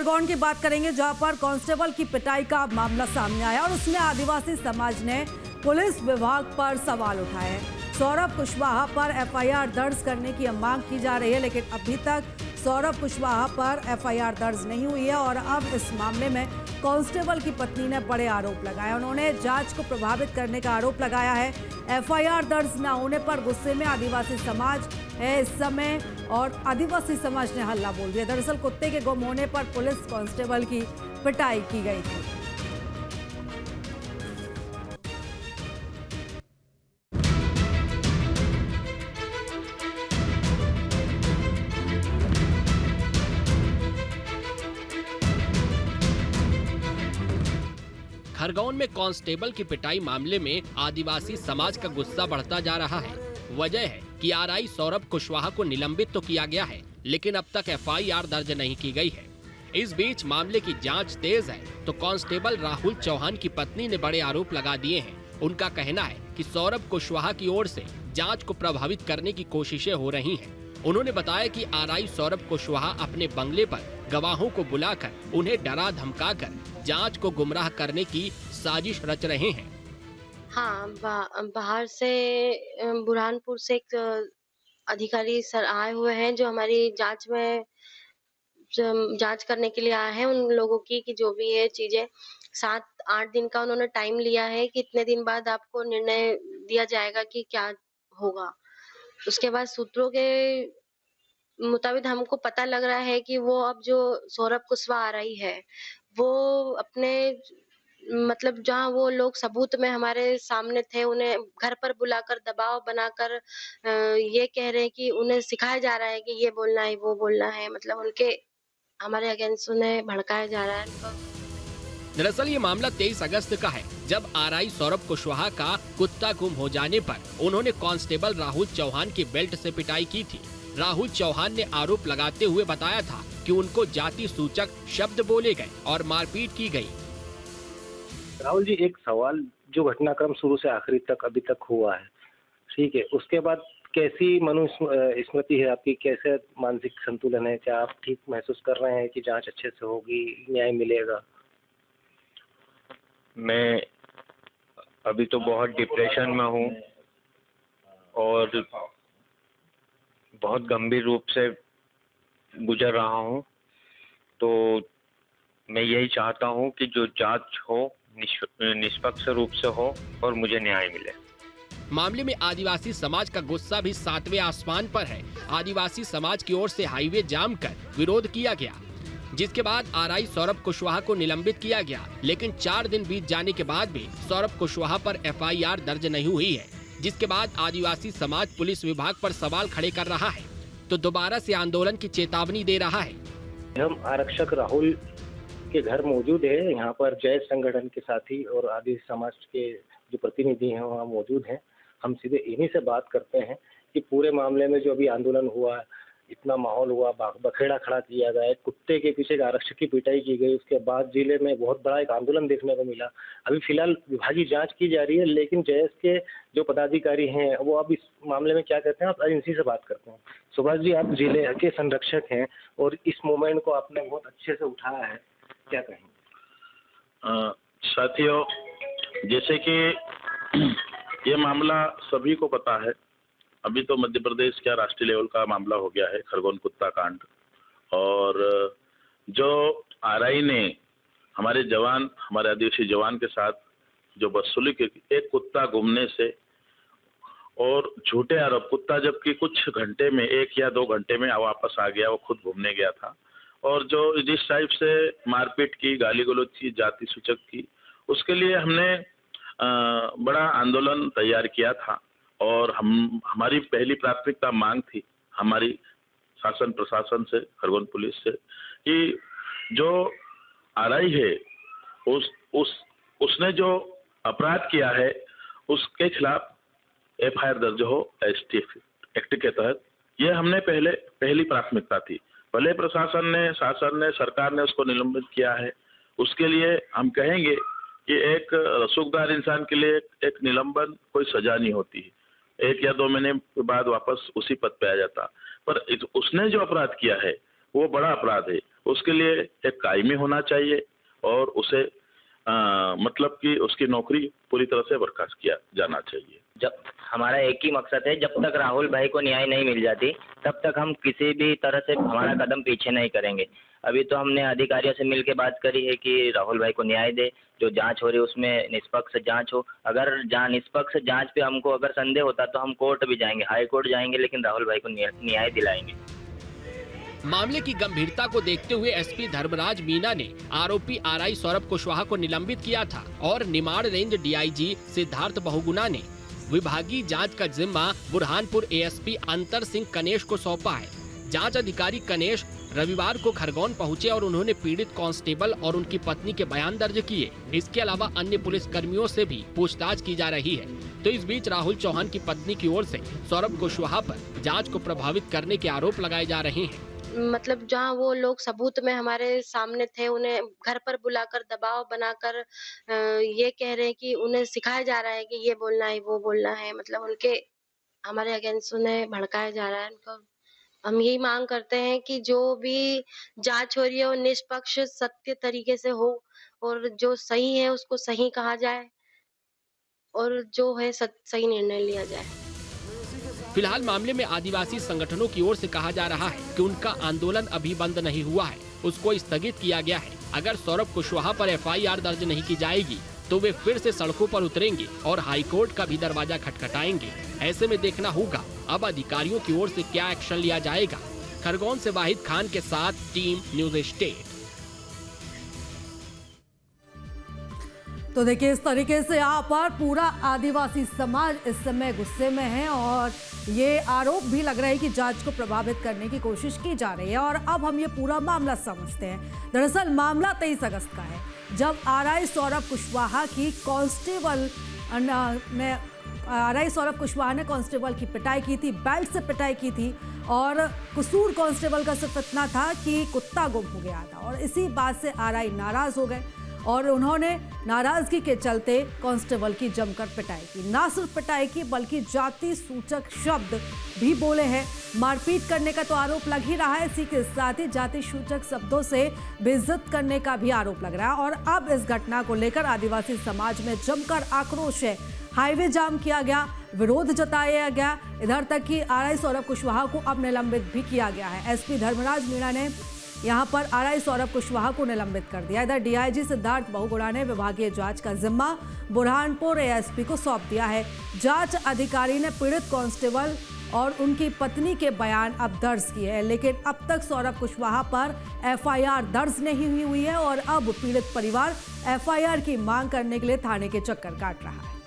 खरगोन की बात करेंगे, जहां पर कांस्टेबल की पिटाई का मामला सामने आया और उसमें आदिवासी समाज ने पुलिस विभाग पर सवाल उठाए हैं। सौरभ कुशवाहा पर एफआईआर दर्ज करने की मांग की जा रही है, लेकिन अभी तक सौरभ कुशवाहा पर एफआईआर दर्ज नहीं हुई है और अब इस मामले में कांस्टेबल की पत्नी ने बड़े आरोप लगाए। उन्होंने जांच को प्रभावित करने का आरोप लगाया है। एफआईआर दर्ज न होने पर गुस्से में आदिवासी समाज है इस समय और आदिवासी समाज ने हल्ला बोल दिया। दरअसल कुत्ते के गुम होने पर पुलिस कांस्टेबल की पिटाई की गई थी। खरगोन में कांस्टेबल की पिटाई मामले में आदिवासी समाज का गुस्सा बढ़ता जा रहा है। वजह है कि आरआई सौरभ कुशवाहा को निलंबित तो किया गया है, लेकिन अब तक एफआईआर दर्ज नहीं की गई है। इस बीच मामले की जांच तेज है तो कांस्टेबल राहुल चौहान की पत्नी ने बड़े आरोप लगा दिए हैं। उनका कहना है कि सौरभ कुशवाहा की ओर से जांच को प्रभावित करने की कोशिशें हो रही हैं। उन्होंने बताया कि आरआई सौरभ कुशवाहा अपने बंगले पर गवाहों को बुलाकर उन्हें डरा धमकाकर जांच को गुमराह करने की साजिश रच रहे हैं। हाँ, बाहर से बुरहानपुर से एक अधिकारी सर आए हुए हैं जो हमारी जांच में जांच करने के लिए आए हैं उन लोगों की कि जो भी है चीजें 7-8 दिन का उन्होंने टाइम लिया है कि इतने दिन बाद आपको निर्णय दिया जाएगा कि क्या होगा। उसके बाद सूत्रों के मुताबिक हमको पता लग रहा है कि वो अब जो सौरभ कुशवाहा आ रही है, वो अपने मतलब जहाँ वो लोग सबूत में हमारे सामने थे, उन्हें घर पर बुलाकर दबाव बनाकर ये कह रहे हैं कि उन्हें सिखाया जा रहा है कि ये बोलना है, वो बोलना है, मतलब उनके हमारे अगेंस्ट उन्हें भड़काया जा रहा है। दरअसल ये मामला 23 अगस्त का है, जब आरआई सौरभ कुशवाहा का कुत्ता गुम हो जाने पर उन्होंने कांस्टेबल राहुल चौहान की बेल्ट से पिटाई की थी। राहुल चौहान ने आरोप लगाते हुए बताया था कि उनको जाति सूचक शब्द बोले गए और मारपीट की गई। राहुल जी, एक सवाल, जो घटनाक्रम शुरू से आखिरी तक अभी तक हुआ है, ठीक है, उसके बाद कैसी स्मृति है आपकी, कैसे मानसिक संतुलन है, क्या आप ठीक महसूस कर रहे हैं कि जांच अच्छे से होगी, न्याय मिलेगा? मैं अभी तो बहुत डिप्रेशन में हूँ और बहुत गंभीर रूप से गुजर रहा हूँ। तो मैं यही चाहता हूँ कि जो जांच हो निष्पक्ष रूप से हो और मुझे न्याय मिले। मामले में आदिवासी समाज का गुस्सा भी 7वें आसमान पर है। आदिवासी समाज की ओर से हाईवे जाम कर विरोध किया गया, जिसके बाद आरआई सौरभ कुशवाहा को निलंबित किया गया। लेकिन 4 दिन बीत जाने के बाद भी सौरभ कुशवाहा पर एफआईआर दर्ज नहीं हुई है, जिसके बाद आदिवासी समाज पुलिस विभाग पर सवाल खड़े कर रहा है तो दोबारा से आंदोलन की चेतावनी दे रहा है। हम आरक्षक राहुल के घर मौजूद है, यहाँ पर जय संगठन के साथी और आदिवासी समाज के जो प्रतिनिधि हैं वहाँ मौजूद हैं। हम सीधे इन्हीं से बात करते हैं कि पूरे मामले में जो अभी आंदोलन हुआ, इतना माहौल हुआ, बखेड़ा खड़ा किया गया, कुत्ते के पीछे एक आरक्षक की पिटाई की गई, उसके बाद जिले में बहुत बड़ा एक आंदोलन देखने को मिला। अभी फिलहाल विभागीय जांच की जा रही है, लेकिन जयस के जो पदाधिकारी हैं वो अब इस मामले में क्या कहते हैं, आप इनसी से बात करते हैं। सुभाष जी, आप जिले के संरक्षक हैं और इस मूवमेंट को आपने बहुत अच्छे से उठाया है, क्या कहेंगे? साथियों, जैसे कि ये मामला सभी को पता है, अभी तो मध्य प्रदेश का राष्ट्रीय लेवल का मामला हो गया है खरगोन कुत्ता कांड। और जो आरआई ने हमारे आदिवासी जवान के साथ जो बदसलूकी की, एक कुत्ता घूमने से और झूठे आरोप, कुत्ता जबकि कुछ घंटे में 1 या 2 घंटे में वापस आ गया, वो खुद घूमने गया था, और जो जिस टाइप से मारपीट की, गाली गलौज की, जाति सूचक की, उसके लिए हमने बड़ा आंदोलन तैयार किया था। और हमारी पहली प्राथमिकता मांग थी हमारी शासन प्रशासन से, खरगोन पुलिस से, कि जो आरआई है उसने जो अपराध किया है उसके खिलाफ एफआईआर दर्ज हो एसटीएफ एक्ट के तहत। ये हमने पहली प्राथमिकता थी। भले प्रशासन ने, शासन ने, सरकार ने उसको निलंबित किया है, उसके लिए हम कहेंगे कि एक रसूखदार इंसान के लिए एक निलंबन कोई सजा नहीं होती है, 1 या 2 महीने के बाद वापस उसी पद पे आ जाता। पर उसने जो अपराध किया है वो बड़ा अपराध है। उसके लिए एक कायमी होना चाहिए और उसे मतलब कि उसकी नौकरी पूरी तरह से बर्खास्त किया जाना चाहिए। जब हमारा एक ही मकसद है, जब तक राहुल भाई को न्याय नहीं मिल जाती तब तक हम किसी भी तरह से हमारा कदम पीछे नहीं करेंगे। अभी तो हमने अधिकारियों से मिलकर बात करी है कि राहुल भाई को न्याय दे, जो जांच हो रही है उसमें निष्पक्ष जांच हो। अगर निष्पक्ष जांच पे हमको अगर संदेह होता तो हम कोर्ट भी जाएंगे, हाई कोर्ट जाएंगे, लेकिन राहुल भाई को न्याय दिलाएंगे। मामले की गंभीरता को देखते हुए एसपी धर्मराज मीना ने आरोपी आरआई सौरभ कुशवाहा को निलंबित किया था और निमाड़ रेंज डीआईजी सिद्धार्थ बहुगुणा ने विभागीय जांच का जिम्मा बुरहानपुर एएसपी अंतर सिंह कनेश को सौंपा है। जांच अधिकारी कनेश रविवार को खरगोन पहुंचे और उन्होंने पीड़ित कांस्टेबल और उनकी पत्नी के बयान दर्ज किए। इसके अलावा अन्य पुलिस कर्मियों से भी पूछताछ की जा रही है। तो इस बीच राहुल चौहान की पत्नी की ओर से सौरभ कुशवाहा पर जांच को प्रभावित करने के आरोप लगाए जा रहे हैं। मतलब जहाँ वो लोग सबूत में हमारे सामने थे, उन्हें घर पर बुलाकर दबाव बनाकर ये कह रहे हैं कि उन्हें सिखाया जा रहा है कि ये बोलना है, वो बोलना है। मतलब उनके हमारे अगेंस्ट उन्हें भड़काया जा रहा है। उनको हम यही मांग करते हैं कि जो भी जांच हो रही है वो निष्पक्ष सत्य तरीके से हो और जो सही है उसको सही कहा जाए और जो है सही निर्णय लिया जाए। फिलहाल मामले में आदिवासी संगठनों की ओर से कहा जा रहा है कि उनका आंदोलन अभी बंद नहीं हुआ है, उसको स्थगित किया गया है। अगर सौरभ कुशवाहा पर एफआईआर दर्ज नहीं की जाएगी तो वे फिर से सड़कों पर उतरेंगे और हाईकोर्ट का भी दरवाजा खटखटाएंगे। ऐसे में देखना होगा अब अधिकारियों की ओर से क्या एक्शन लिया जाएगा। खरगोन से वाहिद खान के साथ टीम न्यूज स्टेट। तो देखिए, इस तरीके से यहाँ पर पूरा आदिवासी समाज इस समय गुस्से में है और ये आरोप भी लग रहा है कि जांच को प्रभावित करने की कोशिश की जा रही है। और अब हम ये पूरा मामला समझते हैं। दरअसल मामला 23 अगस्त का है, जब आरआई सौरभ कुशवाहा की कांस्टेबल ने आरआई सौरभ कुशवाहा ने कांस्टेबल की पिटाई की थी, बेल्ट से पिटाई की थी। और कसूर कांस्टेबल का सिर्फ इतना था कि कुत्ता गुम हो गया था और इसी बात से आरआई नाराज हो गए और उन्होंने नाराजगी के चलते कांस्टेबल की जमकर पिटाई की। ना सिर्फ पिटाई की बल्कि जाति सूचक शब्द भी बोले हैं। मारपीट करने का तो आरोप लग ही रहा है, इसी के साथ ही जाति सूचक शब्दों से बेइज्जत करने का भी आरोप लग रहा है। और अब इस घटना को लेकर आदिवासी समाज में जमकर आक्रोश है। हाईवे जाम किया गया, विरोध जताया गया, इधर तक कि आरआई सौरभ कुशवाहा को अब निलंबित भी किया गया है। एसपी धर्मराज मीणा ने यहां पर आरआई सौरभ कुशवाहा को निलंबित कर दिया। इधर डीआईजी सिद्धार्थ बहुगुणा ने विभागीय जांच का जिम्मा बुरहानपुर एएसपी को सौंप दिया है। जांच अधिकारी ने पीड़ित कांस्टेबल और उनकी पत्नी के बयान अब दर्ज किए हैं, लेकिन अब तक सौरभ कुशवाहा पर एफआईआर दर्ज नहीं हुई है और अब पीड़ित परिवार एफआईआर की मांग करने के लिए थाने के चक्कर काट रहा है।